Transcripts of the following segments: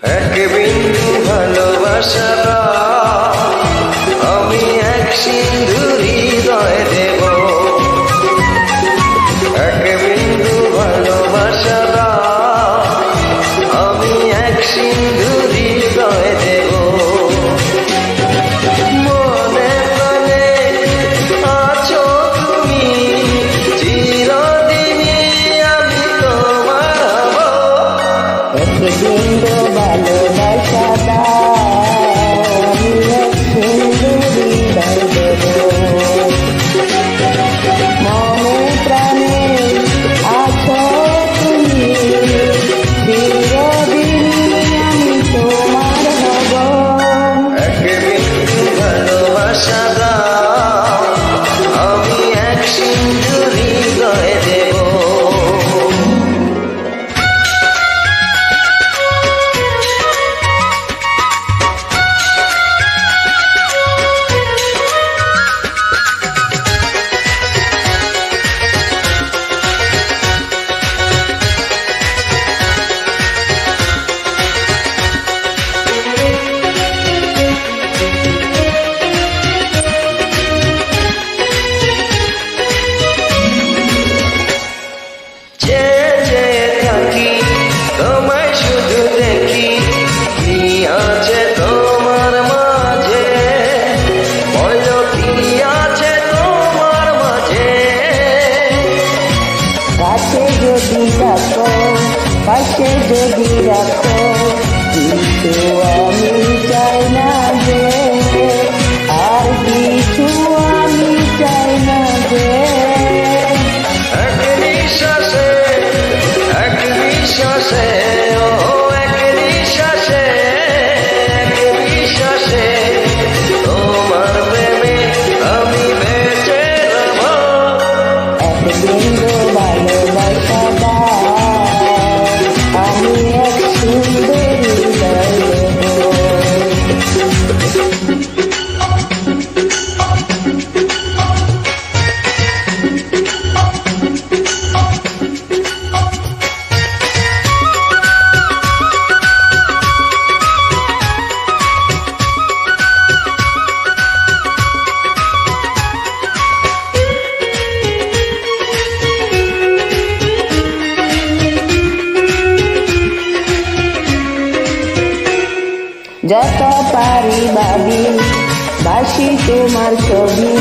এক বিন্দু ভালোবাসা আমি এক সিন্ধু হৃদয় দেব। এক বিন্দু ভালোবাসা আমি এক সিন্ধু হৃদয় দেব। মনে প্রাণে আছো তুমি, চিরদিনই আমি তোমার হব। এক বিন্দু ভালোবাসা আমি এক সিন্ধু হৃদয় দেব। মনে প্রাণে আছো তুমি, চিরদিনই আমি তোমার হব। এক বিন্দু ভালোবাসা আমি এক সিন্ধু হৃদয় দেব। যদি রাখো, পাশে যদি রাখো, কিন্তু আমি চাই না যে আর কিছু আমি চাই না যে। এক নিঃশ্বাসে এক বিশ্বাসে ও এক নিঃশ্বাসে এক বিশ্বাসে তোমার প্রেমে আমি বেঁচে রব। এক বিন্দু ভালোবাসা আমি এক সিন্ধু হৃদয় দেব। যত পারি ভাবি বাসি তোমার ছবি,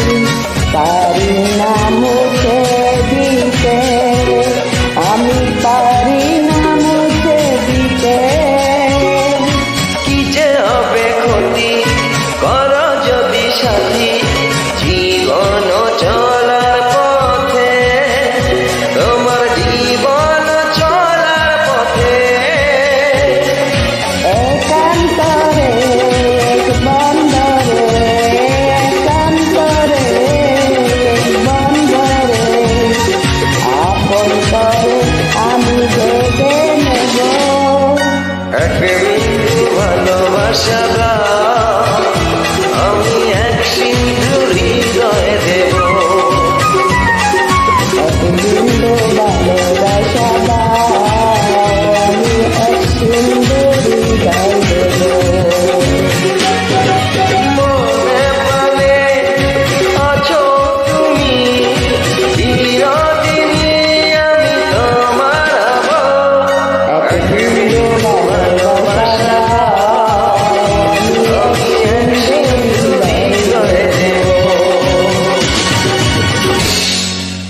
পারি না মুছে দিতে, আমি পারি না মুছে দিতে। কি যে হবে ক্ষতি কর যদি সাথী, জীবন চলার পথে তোমার জীবন চলার পথে। একান্তরে এক বন্দরে, একান্তরে এক বন্দরে, আপন করে আমি বেঁধে নেব। এক বিন্দু ভালোবাসা